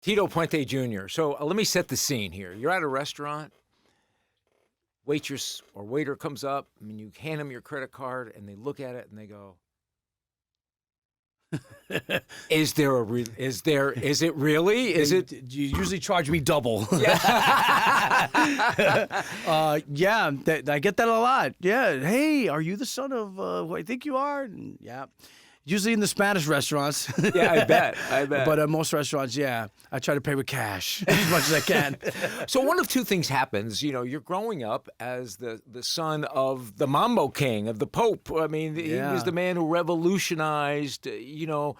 Tito Puente Jr. So let me set the scene here. You're at a restaurant. Waitress or waiter comes up. I mean, you hand them your credit card, and they look at it and they go, "Is it really? Is it?" You usually charge me double. Yeah. I get that a lot. Yeah. Hey, are you the son of who I think you are? And, yeah. Usually in the Spanish restaurants. Yeah, I bet. But most restaurants, yeah, I try to pay with cash as much as I can. So one of two things happens. You know, you're growing up as the son of the Mambo King, of the Pope. I mean, he was the man who revolutionized, that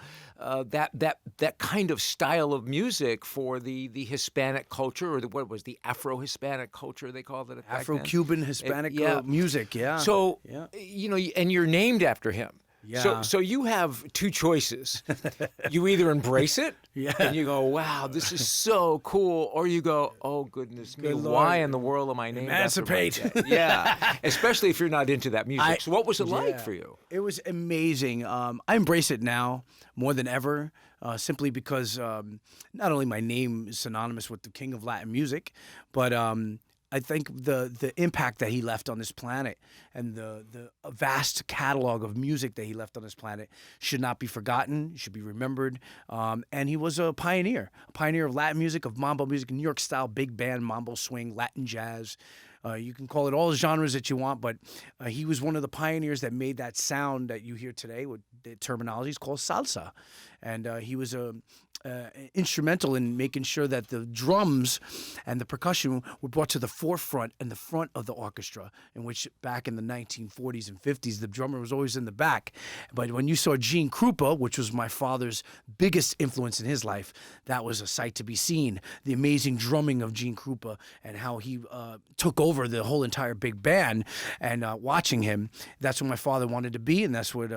kind of style of music for the Hispanic culture, or what was the Afro-Hispanic culture they called it? Afro-Cuban Hispanic music, yeah. So, and you're named after him. Yeah. So you have two choices. You either embrace it and you go, wow, this is so cool, or you go, oh, goodness me, why in the world am I named Emancipate. after my dad? Yeah, especially if you're not into that music. So what was it like for you? It was amazing. I embrace it now more than ever. Simply because not only my name is synonymous with the king of Latin music, but I think the impact that he left on this planet and the vast catalog of music that he left on this planet should not be forgotten, should be remembered. And he was a pioneer of Latin music, of mambo music, New York style, big band, mambo swing, Latin jazz. You can call it all the genres that you want, but he was one of the pioneers that made that sound that you hear today with the terminology is called salsa. And he was instrumental in making sure that the drums and the percussion were brought to the forefront and the front of the orchestra, in which back in the 1940s and 50s, the drummer was always in the back. But when you saw Gene Krupa, which was my father's biggest influence in his life, that was a sight to be seen. The amazing drumming of Gene Krupa and how he took over the whole entire big band, and watching him, that's what my father wanted to be, and that's what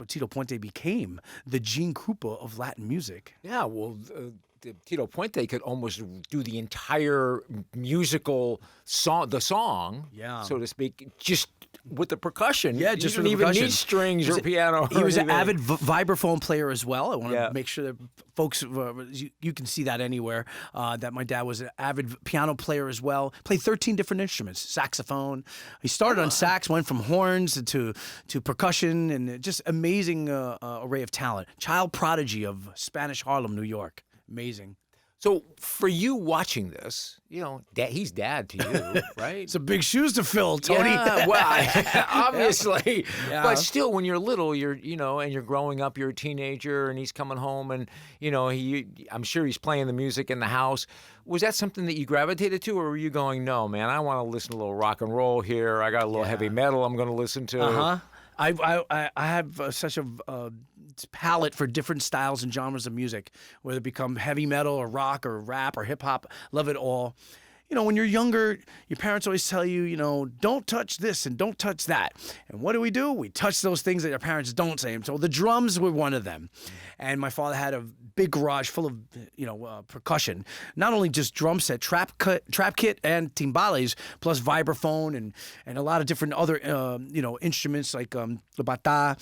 Tito Puente became, the Gene Krupa of Latin music. Yeah, well, Tito Puente could almost do the entire musical song, so to speak, just with the percussion. Yeah, just you with the didn't even percussion. need strings or piano. He was an anything. avid vibraphone player as well. I want to make sure that folks, you can see that anywhere, that my dad was an avid piano player as well. Played 13 different instruments, saxophone. He started on sax, went from horns to percussion, and just amazing array of talent. Child prodigy of Spanish Harlem, New York. Amazing. So for you watching this, he's dad to you, right? It's a big shoes to fill, Tony. Yeah, well, obviously. Yeah. But still, when you're little, and you're growing up, you're a teenager, and he's coming home, and, I'm sure he's playing the music in the house. Was that something that you gravitated to, or were you going, no, man, I want to listen to a little rock and roll here. I got a little heavy metal I'm going to listen to. Uh-huh. I have such a palette for different styles and genres of music, whether it become heavy metal or rock or rap or hip hop. Love it all. When you're younger, your parents always tell you, don't touch this and don't touch that. And what do? We touch those things that our parents don't say. So the drums were one of them. And my father had a big garage full of, percussion. Not only just drum set, trap kit and timbales, plus vibraphone and a lot of different other, instruments like the bata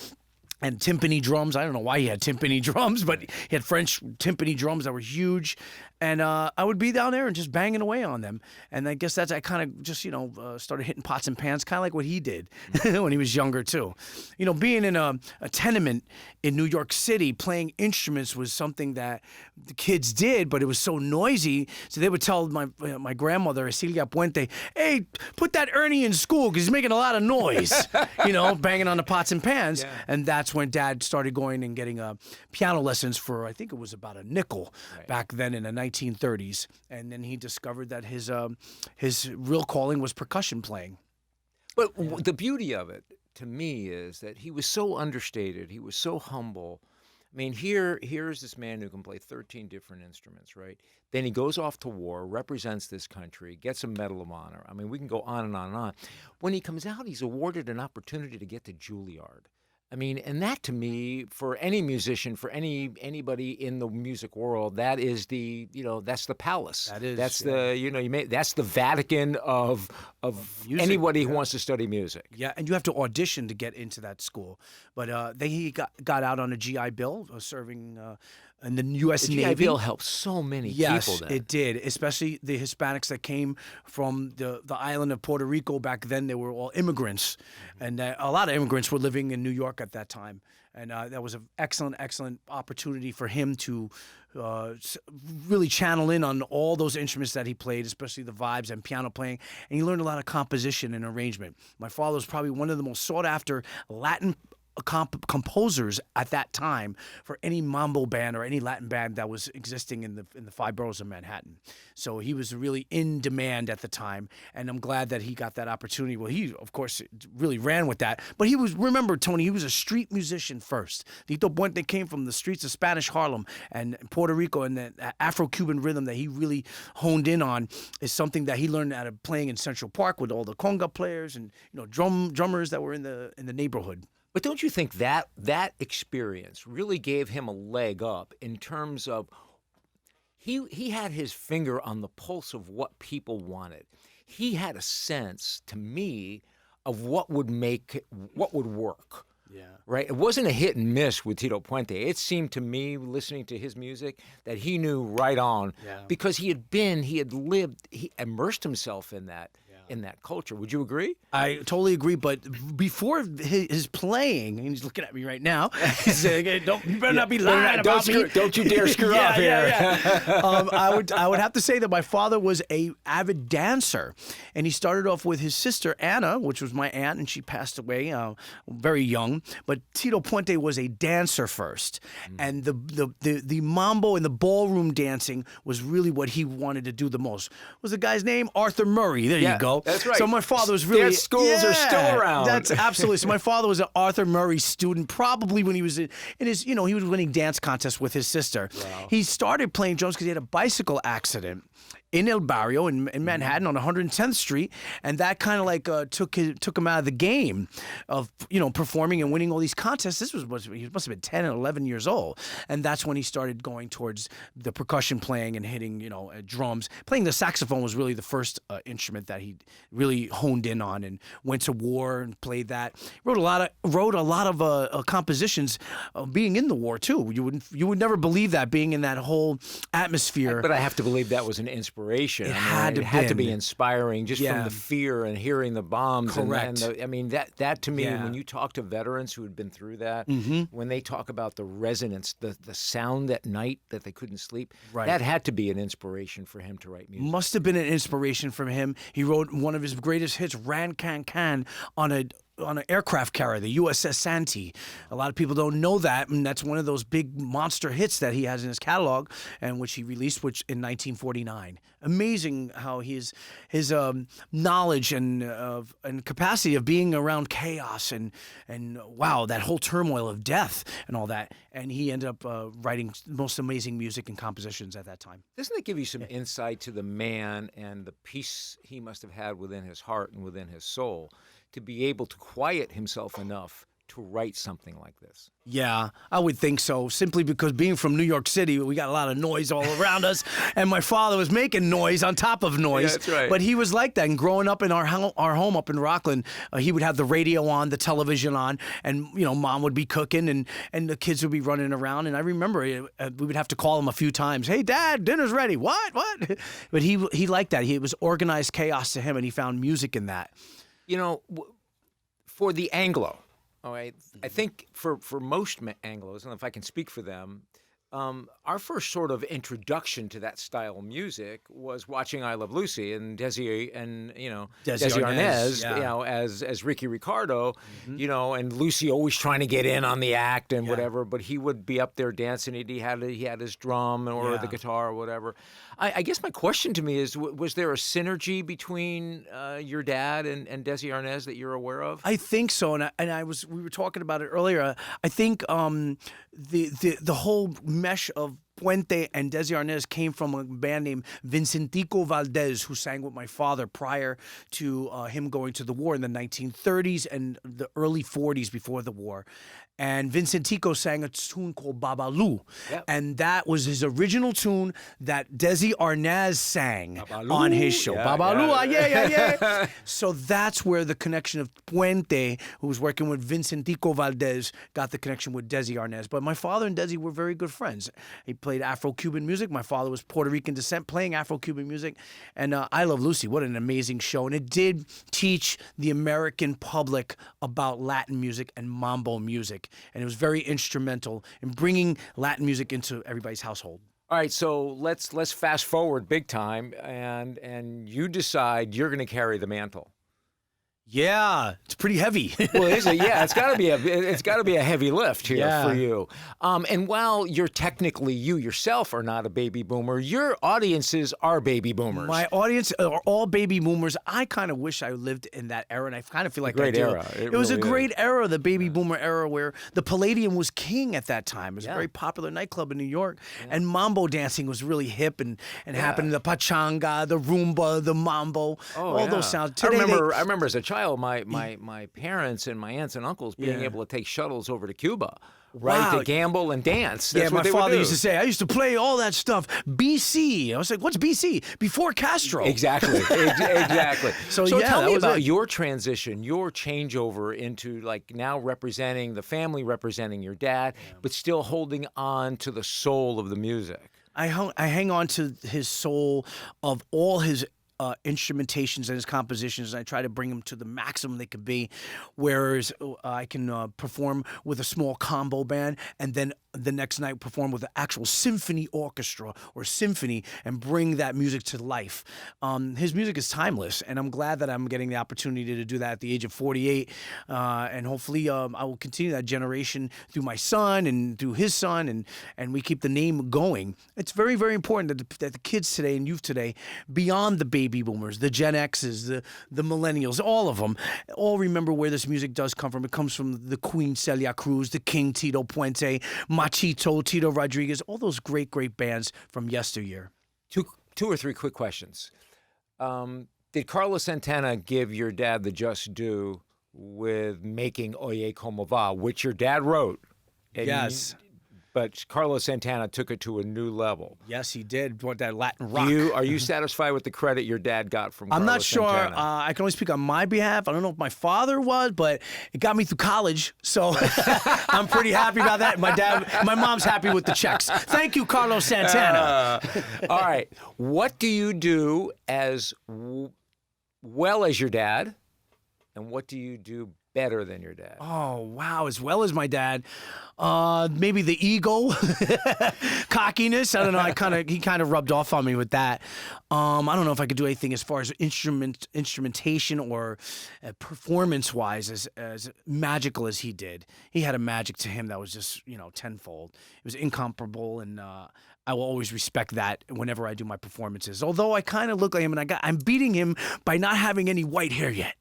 and timpani drums. I don't know why he had timpani drums, but he had French timpani drums that were huge. And I would be down there and just banging away on them. And I guess I kind of just, started hitting pots and pans, kind of like what he did when he was younger, too. Being in a tenement in New York City, playing instruments was something that the kids did, but it was so noisy. So they would tell my grandmother, Cecilia Puente, hey, put that Ernie in school because he's making a lot of noise, banging on the pots and pans. Yeah. And that's when Dad started going and getting piano lessons for, I think it was about a nickel back then in the 1930s, and then he discovered that his real calling was percussion playing. But the beauty of it, to me, is that he was so understated. He was so humble. I mean, here's this man who can play 13 different instruments, right? Then he goes off to war, represents this country, gets a Medal of Honor. I mean, we can go on and on and on. When he comes out, he's awarded an opportunity to get to Juilliard. I mean, and that to me, for any musician, for anybody in the music world, that is that's the palace. That's that's the Vatican of music, anybody who wants to study music. Yeah, and you have to audition to get into that school. But he got out on a GI Bill, serving in the U.S. The GI Navy. Bill helped so many Yes, people then. it did, especially the Hispanics that came from the island of Puerto Rico. Back then, they were all immigrants, and a lot of immigrants were living in New York at that time. And that was an excellent opportunity for him to really channel in on all those instruments that he played, especially the vibes and piano playing. And he learned a lot of composition and arrangement. My father was probably one of the most sought-after Latin composers at that time for any mambo band or any Latin band that was existing in the five boroughs of Manhattan. So he was really in demand at the time, and I'm glad that he got that opportunity. Well, he, of course, really ran with that. But he was, remember, Tony, he was a street musician first. Tito Puente came from the streets of Spanish Harlem and Puerto Rico, and the Afro-Cuban rhythm that he really honed in on is something that he learned out of playing in Central Park with all the conga players and drummers that were in the neighborhood. But don't you think that experience really gave him a leg up in terms of he had his finger on the pulse of what people wanted. He had a sense, to me, of what would work. Yeah. Right? It wasn't a hit and miss with Tito Puente. It seemed to me, listening to his music, that he knew right on because he had lived, he immersed himself in that. In that culture. Would you agree? I totally agree. But before his playing, and he's looking at me right now, he's saying, hey, you better not be lying about me. Don't you dare screw up here. I would have to say that my father was a avid dancer, and he started off with his sister Anna, which was my aunt, and she passed away very young. But Tito Puente was a dancer first, and the mambo and the ballroom dancing was really what he wanted to do the most. Was the guy's name Arthur Murray? There you go. That's right. So my father was really... Their schools are still around. That's absolutely... So my father was an Arthur Murray student, probably when he was in his... he was winning dance contests with his sister. Wow. He started playing drums because he had a bicycle accident in El Barrio in Manhattan on 110th Street, and that kind of like took him out of the game of performing and winning all these contests. He must have been 10 and 11 years old, and that's when he started going towards the percussion playing and hitting drums. Playing the saxophone was really the first instrument that he really honed in on, and went to war and played that. Wrote a lot of compositions being in the war too. You would never believe that, being in that whole atmosphere. But I have to believe that was an inspiration. It had to be inspiring just from the fear and hearing the bombs. Correct. That to me, when you talk to veterans who had been through that, when they talk about the resonance, the sound at night that they couldn't sleep, that had to be an inspiration for him to write music. Must have been an inspiration from him. He wrote one of his greatest hits, Ran Can Can, on an aircraft carrier, the USS Santee. A lot of people don't know that, and that's one of those big monster hits that he has in his catalog, and which he released in 1949. Amazing how his knowledge and capacity of being around chaos and wow, that whole turmoil of death and all that. And he ended up writing the most amazing music and compositions at that time. Doesn't it give you some insight to the man and the peace he must have had within his heart and within his soul to be able to quiet himself enough to write something like this? Yeah, I would think so. Simply because being from New York City, we got a lot of noise all around us, and my father was making noise on top of noise. Yeah, that's right. But he was like that. And growing up in our home up in Rockland, he would have the radio on, the television on, and mom would be cooking, and the kids would be running around. And I remember we would have to call him a few times. Hey, Dad, dinner's ready. What? But he liked that. It was organized chaos to him, and he found music in that. For the Anglo, all right, I think for most Anglos, and if I can speak for them, our first sort of introduction to that style of music was watching I Love Lucy and Desi Arnaz, as Ricky Ricardo, and Lucy always trying to get in on the act and whatever, but he would be up there dancing. He had his drum or the guitar or whatever. I guess my question to me is, was there a synergy between your dad and Desi Arnaz that you're aware of? I think so, we were talking about it earlier. I think the whole mesh of Puente and Desi Arnaz came from a band named Vincentico Valdez, who sang with my father prior to him going to the war in the 1930s and the early 40s before the war. And Vincentico sang a tune called Babalu. Yep. And that was his original tune that Desi Arnaz sang Babalu. on his show. Yeah, Babalu, yeah. yeah. So that's where the connection of Puente, who was working with Vincentico Valdez, got the connection with Desi Arnaz. But my father and Desi were very good friends. He played Afro-Cuban music. My father was Puerto Rican descent, playing Afro-Cuban music. And I Love Lucy, what an amazing show. And it did teach the American public about Latin music and mambo music. And it was very instrumental in bringing Latin music into everybody's household. All right, so let's fast forward big time, and you decide you're going to carry the mantle. Yeah, it's pretty heavy. Well, is it? Yeah, it's got to be a heavy lift here for you. And while you're technically you yourself are not a baby boomer, your audiences are baby boomers. My audience are all baby boomers. I kind of wish I lived in that era, and I kind of feel like Great I do. era. It was really a great is. era, the baby boomer era, where the Palladium was king at that time. It was Yeah. a very popular nightclub in New York, and mambo dancing was really hip and happening. The pachanga, the rumba, the mambo, all those sounds. I Today, remember as a child, my parents and my aunts and uncles being Yeah. able to take shuttles over to Cuba, right, Wow. to gamble and dance. That's Yeah, what my they would father do. used to say, I used to play all that stuff. BC. I was like, what's BC? Before Castro. Exactly. Exactly. So, tell that me was about it. your transition, your changeover into like now representing the family, representing your dad, but still holding on to the soul of the music. I hang on to his soul of all his instrumentations and his compositions, and I try to bring them to the maximum they could be. Whereas I can perform with a small combo band, and then the next night perform with an actual symphony orchestra or symphony and bring that music to life. His music is timeless, and I'm glad that I'm getting the opportunity to do that at the age of 48. And hopefully I will continue that generation through my son and through his son, and we keep the name going. It's very, very important that the kids today and youth today, beyond the baby boomers, the Gen X's, the millennials, all of them, all remember where this music does come from. It comes from the Queen Celia Cruz, the King Tito Puente, Machito, Tito Rodriguez, all those great, great bands from yesteryear. Two or three quick questions. Did Carlos Santana give your dad the just due with making Oye Como Va, which your dad wrote? And Yes. But Carlos Santana took it to a new level. Yes, he did. What, that Latin rock. Are you satisfied with the credit your dad got from I'm Carlos not sure. Santana? I can only speak on my behalf. I don't know if my father was, but it got me through college, so I'm pretty happy about that. My mom's happy with the checks. Thank you, Carlos Santana. All right. What do you do as well as your dad, and what do you do better than your dad? Oh, wow. As well as my dad. Maybe the ego, cockiness. I don't know. He kind of rubbed off on me with that. I don't know if I could do anything as far as instrumentation or performance-wise as magical as he did. He had a magic to him that was just, tenfold. It was incomparable, and I will always respect that whenever I do my performances. Although I kind of look like him, and I'm beating him by not having any white hair yet.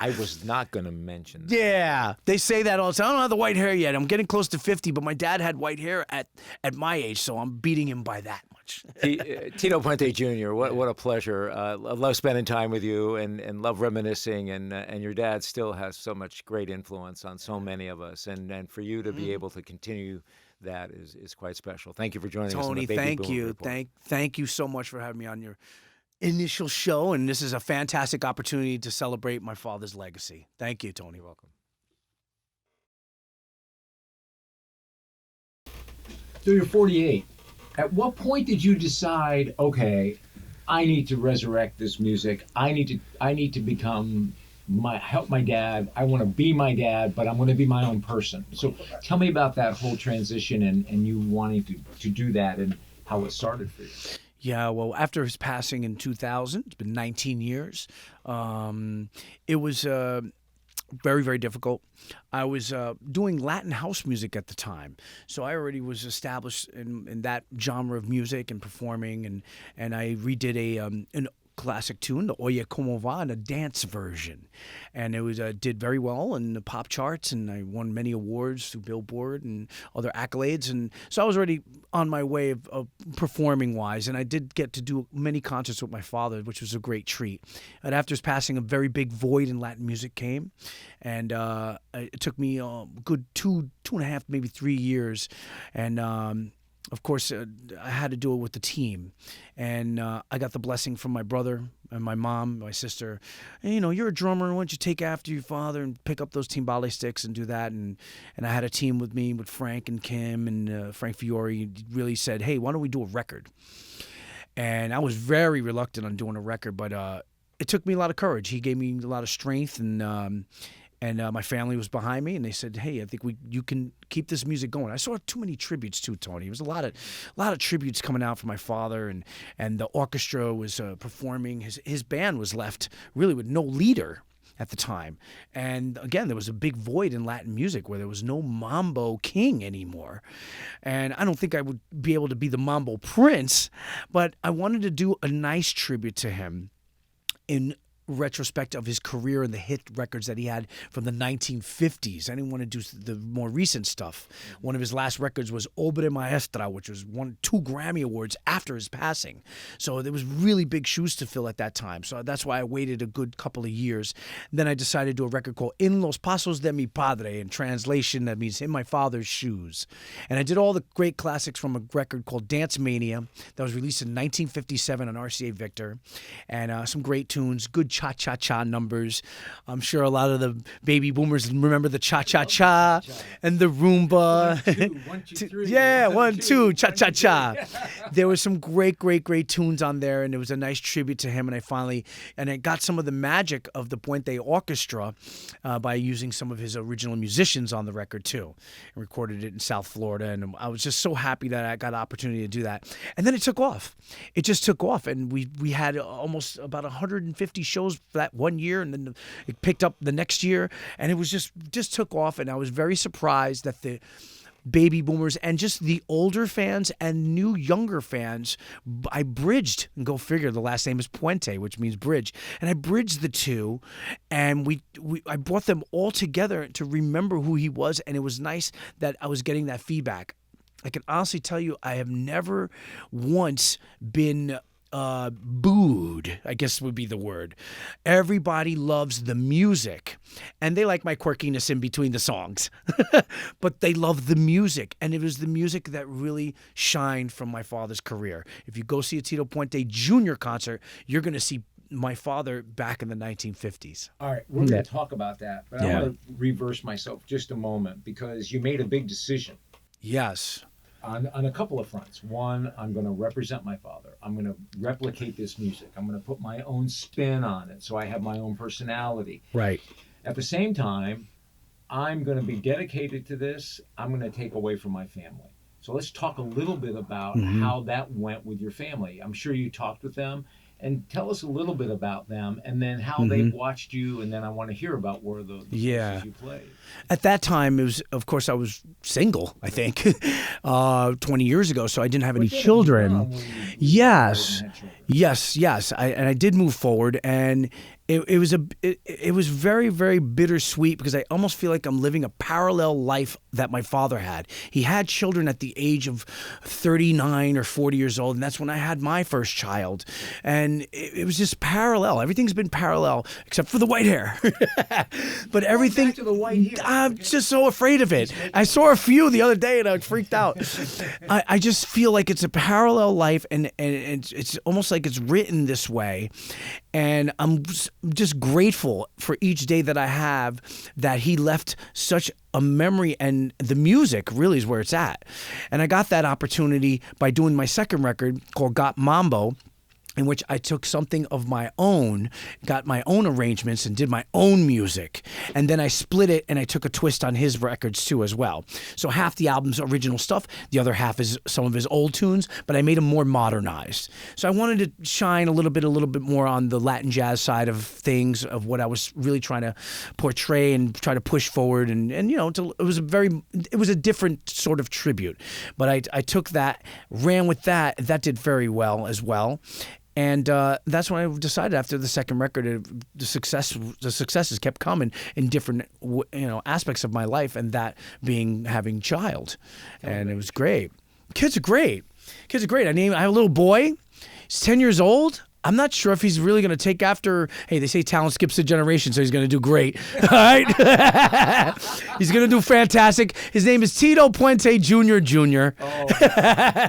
I was not going to mention that. Yeah, they say that all the time. I don't have the white hair yet. I'm getting close to 50, but my dad had white hair at my age, so I'm beating him by that much. Tito Puente Jr., what a pleasure. I love spending time with you and love reminiscing, and your dad still has so much great influence on so many of us, and for you to be able to continue that is quite special. Thank you for joining us on the Tony, Baby thank Boomer you. Report. Thank you so much for having me on your initial show, and this is a fantastic opportunity to celebrate my father's legacy. Thank you, Tony. You're welcome. So you're 48. At what point did you decide, okay, I need to resurrect this music. I need to become help my dad. I want to be my dad, but I'm going to be my own person. So tell me about that whole transition and you wanting to do that and how it started for you. Yeah, well, after his passing in 2000, it's been 19 years. It was very, very difficult. I was doing Latin house music at the time, so I already was established in that genre of music and performing, and I redid an classic tune, the Oye Como Va, in a dance version. And it was did very well in the pop charts, and I won many awards through Billboard and other accolades. And so I was already on my way of performing-wise, and I did get to do many concerts with my father, which was a great treat. And after his passing, a very big void in Latin music came, and it took me a good two and a half, maybe 3 years, and of course, I had to do it with the team. And I got the blessing from my brother and my mom, my sister. And, you're a drummer. Why don't you take after your father and pick up those timbale sticks and do that? And I had a team with me with Frank and Kim and Frank Fiore. Really said, hey, why don't we do a record? And I was very reluctant on doing a record, but it took me a lot of courage. He gave me a lot of strength, and my family was behind me, and they said, "Hey, I think you can keep this music going." I saw too many tributes too, Tony. There was a lot of tributes coming out from my father, and the orchestra was performing. His band was left really with no leader at the time, and again, there was a big void in Latin music where there was no mambo king anymore. And I don't think I would be able to be the mambo prince, but I wanted to do a nice tribute to him in retrospect of his career and the hit records that he had from the 1950s. I didn't want to do the more recent stuff. One of his last records was Obra Maestra, which was 2 Grammy Awards after his passing. So there was really big shoes to fill at that time. So that's why I waited a good couple of years. Then I decided to do a record called En los Pasos de mi Padre. In translation, that means In My Father's Shoes. And I did all the great classics from a record called Dance Mania that was released in 1957 on RCA Victor. And some great tunes, good cha-cha-cha numbers. I'm sure a lot of the baby boomers remember the cha-cha-cha and the Roomba. 1, 2, 3. Yeah, 1, 2, cha-cha-cha. There were some great tunes on there, and it was a nice tribute to him. And I got some of the magic of the Puente Orchestra by using some of his original musicians on the record too, and recorded it in South Florida. And I was just so happy that I got an opportunity to do that. And then it took off. It just took off, and we had almost about 150 shows for that one year, and then it picked up the next year, and it was just took off. And I was very surprised that the baby boomers and just the older fans and new younger fans, I bridged, and go figure, the last name is Puente, which means bridge, and I bridged the two, and I brought them all together to remember who he was. And it was nice that I was getting that feedback. I can honestly tell you, I have never once been booed, I guess would be the word. Everybody loves the music, and they like my quirkiness in between the songs, but they love the music, and it was the music that really shined from my father's career. If you go see a Tito Puente Jr. concert, you're going to see my father back in the 1950s. All right, we're going to talk about that, but I Yeah. want to reverse myself just a moment, because you made a big decision Yes. on a couple of fronts. One, I'm going to represent my father. I'm going to replicate this music. I'm going to put my own spin on it, so I have my own personality. Right. At the same time, I'm going to be dedicated to this. I'm going to take away from my family. So let's talk a little bit about how that went with your family. I'm sure you talked with them, and tell us a little bit about them, and then how they watched you, and then I want to hear about where the places you played. At that time, it was, of course, I was single, I think, 20 years ago, so I didn't have any children. Yes. Yes. I did move forward, and it was very, very bittersweet, because I almost feel like I'm living a parallel life that my father had. He had children at the age of 39 or 40 years old, and that's when I had my first child. And it was just parallel. Everything's been parallel except for the white hair. But everything, Back to the white hair. I'm just so afraid of it. I saw a few the other day and I freaked out. I just feel like it's a parallel life, and it's almost like it's written this way. And I'm just grateful for each day that I have, that he left such a memory, and the music really is where it's at. And I got that opportunity by doing my second record called Got Mambo, in which I took something of my own, got my own arrangements, and did my own music. And then I split it, and I took a twist on his records too as well. So half the album's original stuff, the other half is some of his old tunes, but I made them more modernized. So I wanted to shine a little bit more on the Latin jazz side of things, of what I was really trying to portray and try to push forward. And it was a different sort of tribute. But I took that, ran with that. That did very well as well. And that's when I decided after the second record, the successes kept coming in different aspects of my life, and that being having child, and it was great. Kids are great. I have a little boy. He's 10 years old. I'm not sure if he's really going to take after. Hey, they say talent skips a generation, so he's going to do great. All right, he's going to do fantastic. His name is Tito Puente Jr. Jr. Oh,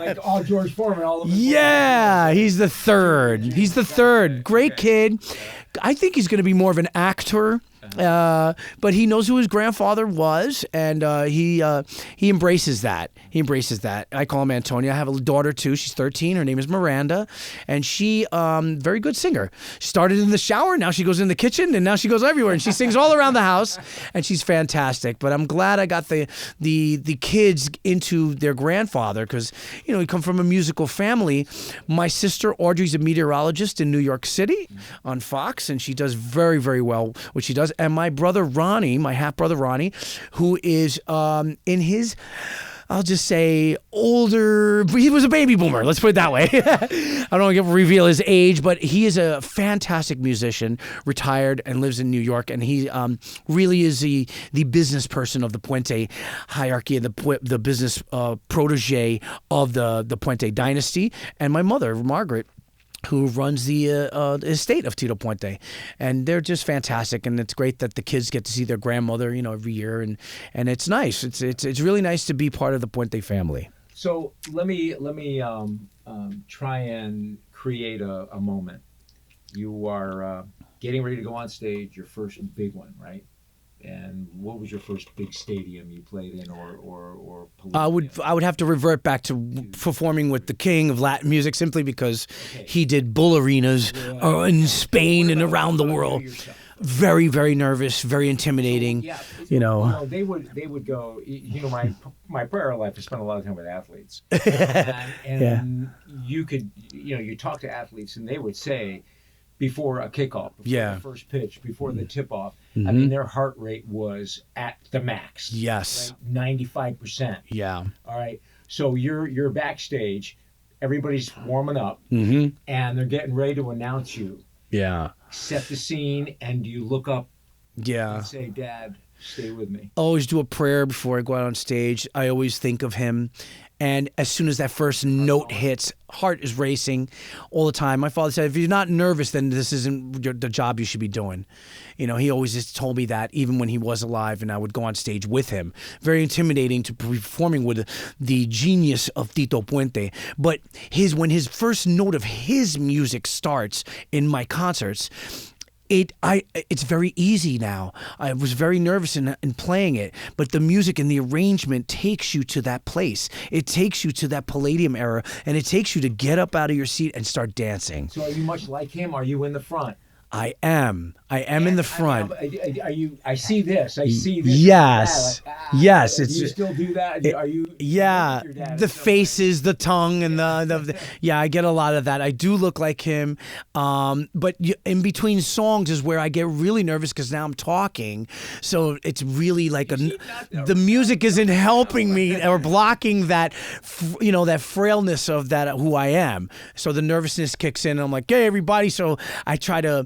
like all George Foreman, all of them. Yeah, he's the third. He's the third. Great kid. I think he's going to be more of an actor. But he knows who his grandfather was, and he embraces that. I call him Antonia. I have a daughter too. She's 13. Her name is Miranda, and she very good singer. She started in the shower. Now she goes in the kitchen, and now she goes everywhere, and she sings all around the house, and she's fantastic. But I'm glad I got the kids into their grandfather because we come from a musical family. My sister Audrey's a meteorologist in New York City on Fox, and she does very, very well what she does. And my brother Ronnie, my half brother Ronnie, who is in his, I'll just say older, he was a baby boomer, let's put it that way. I don't want to reveal his age, but he is a fantastic musician, retired and lives in New York, and he really is the business person of the Puente hierarchy and the business protege of the Puente dynasty. And my mother, Margaret, who runs the estate of Tito Puente, and they're just fantastic. And it's great that the kids get to see their grandmother, every year, and it's nice. It's really nice to be part of the Puente family. So let me try and create a moment. You are getting ready to go on stage, your first big one, right? And what was your first big stadium you played in, or I would have to revert back to performing with the king of Latin music, simply because he did bull arenas in Spain and around the world. Very, very nervous, very intimidating. So, yeah, they would go. My prior life, I spent a lot of time with athletes, and you could you talk to athletes, and they would say, before a kickoff, before the first pitch, before the tip-off, I mean, their heart rate was at the max. Yes. Right? 95%. Yeah. All right. So you're backstage, everybody's warming up, and they're getting ready to announce you. Yeah. Set the scene, and you look up and say, Dad, stay with me. I always do a prayer before I go out on stage. I always think of him. And as soon as that first note hits, heart is racing all the time. My father said, if you're not nervous, then this isn't the job you should be doing. He always just told me that, even when he was alive, and I would go on stage with him. Very intimidating to performing with the genius of Tito Puente. But when his first note of his music starts in my concerts, it's very easy now. I was very nervous in playing it, but the music and the arrangement takes you to that place. It takes you to that Palladium era, and it takes you to get up out of your seat and start dancing. So are you much like him? Are you in the front? I am in the front. Are you? I see this. I see this. Yes. Yes. Do you still do that? Are you? Yeah. The faces, the tongue, and the yeah. I get a lot of that. I do look like him. But in between songs is where I get really nervous because now I'm talking. So it's really like the music isn't helping me or blocking that, that frailness of that who I am. So the nervousness kicks in, and I'm like, hey, everybody. So I try to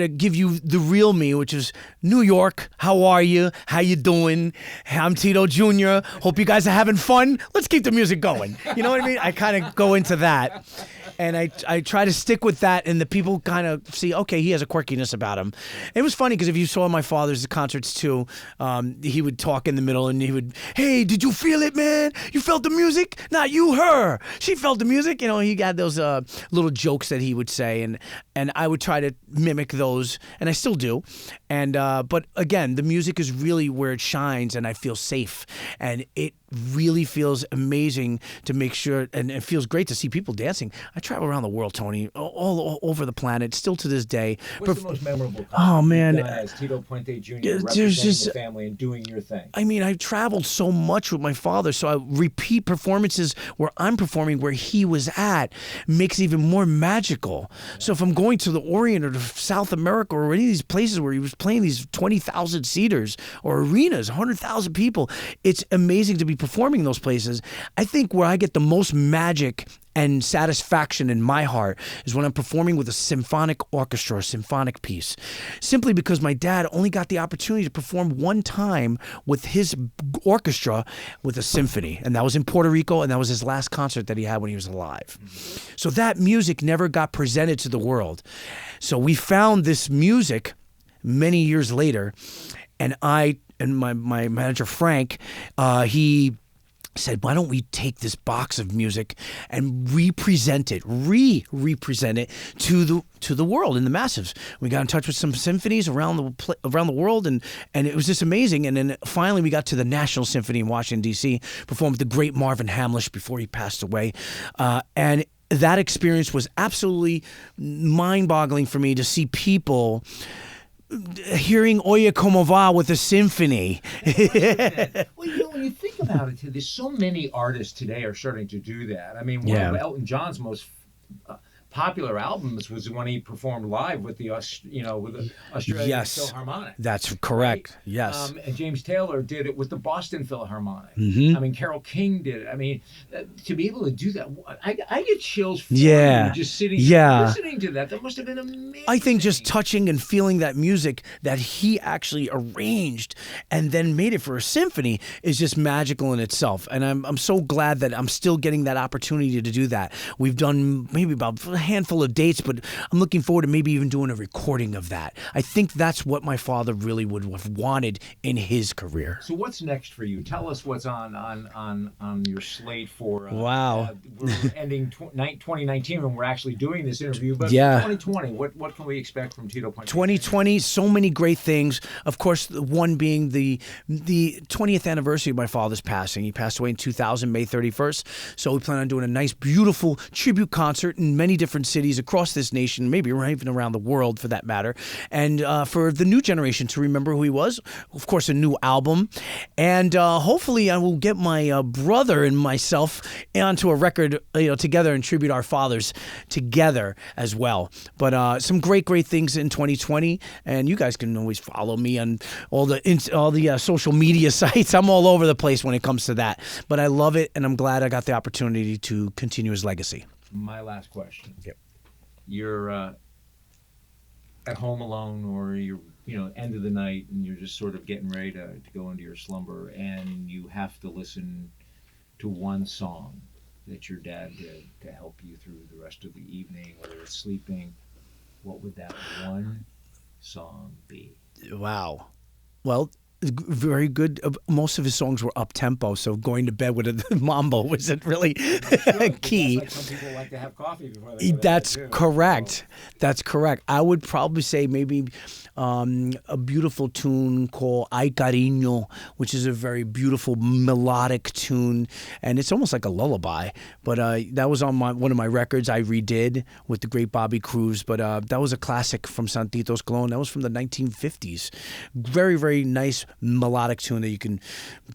give you the real me, which is New York. How are you? How you doing? I'm Tito Jr. Hope you guys are having fun. Let's keep the music going. You know what I mean? I kind of go into that. And I try to stick with that, and the people kind of see, okay, he has a quirkiness about him. It was funny because if you saw my father's concerts too, he would talk in the middle, and he would, hey, did you feel it, man? You felt the music? Not you, her. She felt the music. He had those little jokes that he would say, and I would try to mimic those, and I still do. And but again, the music is really where it shines, and I feel safe, and it really feels amazing to make sure, and it feels great to see people dancing. I travel around the world, Tony, all over the planet, still to this day. What's the most memorable? Oh man, as Tito Puente Jr. representing the family and doing your thing. I mean, I've traveled so much with my father, so I repeat performances where I'm performing where he was at makes it even more magical. So if I'm going to the Orient or to South America or any of these places where he was playing these 20,000 seaters or arenas, 100,000 people, it's amazing to be performing those places. I think where I get the most magic and satisfaction in my heart is when I'm performing with a symphonic orchestra, a symphonic piece. Simply because my dad only got the opportunity to perform one time with his orchestra with a symphony, and that was in Puerto Rico, and that was his last concert that he had when he was alive. So that music never got presented to the world. So we found this music many years later, and my manager Frank, he said, why don't we take this box of music and represent it to the world and the masses. We got in touch with some symphonies around the world, and it was just amazing. And then finally we got to the National Symphony in Washington, D.C., performed with the great Marvin Hamlish before he passed away. And that experience was absolutely mind-boggling for me to see people hearing Oye Como Va with a symphony. Well, when you think about it, there's so many artists today are starting to do that. I mean, one of Elton John's most popular albums was when he performed live with the Australian Philharmonic. That's correct. Right? Yes. And James Taylor did it with the Boston Philharmonic. Mm-hmm. I mean, Carole King did it. I mean, to be able to do that, I get chills for just sitting listening to that. That must have been amazing. I think just touching and feeling that music that he actually arranged and then made it for a symphony is just magical in itself. And I'm so glad that I'm still getting that opportunity to do that. We've done maybe about a handful of dates, but I'm looking forward to maybe even doing a recording of that. I think that's what my father really would have wanted in his career. So what's next for you? Tell us what's on your slate for. Wow. We're ending 2019 when we're actually doing this interview, but 2020, what can we expect from Tito Puente? 2020, so many great things. Of course, the one being the 20th anniversary of my father's passing. He passed away in 2000, May 31st. So we plan on doing a nice, beautiful tribute concert in many different cities across this nation, maybe even around the world for that matter. And for the new generation to remember who he was, of course, a new album. And hopefully I will get my brother and myself onto a record together and tribute our fathers together as well. But some great things in 2020. And you guys can always follow me on all the social media sites. I'm all over the place when it comes to that. But I love it, and I'm glad I got the opportunity to continue his legacy. My last question. Yep. You're at home alone, or you're end of the night, and you're just sort of getting ready to go into your slumber, and you have to listen to one song that your dad did to help you through the rest of the evening, whether it's sleeping. What would that one song be? Wow. Well, very good. Most of his songs were up tempo, so going to bed with a mambo wasn't really key. Like some people like to have coffee before they go to That's bed, too. correct. So. That's correct. I would probably say maybe a beautiful tune called Ay Cariño, which is a very beautiful melodic tune, and it's almost like a lullaby. But that was on one of my records I redid with the great Bobby Cruz. But that was a classic from Santitos Clone. That was from the 1950s. Very, very nice melodic tune that you can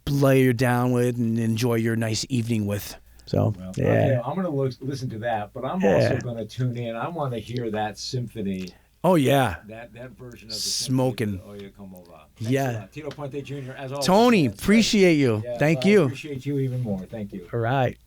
layer down with and enjoy your nice evening with. So, okay, I'm going to listen to that, but I'm also going to tune in. I want to hear that symphony. Oh, yeah. That version of the smoking. Oye Como Va. Yeah. Tito Puente Jr., as always. Tony, appreciate you. Yeah, Thank I you. appreciate you even more. Thank you. All right.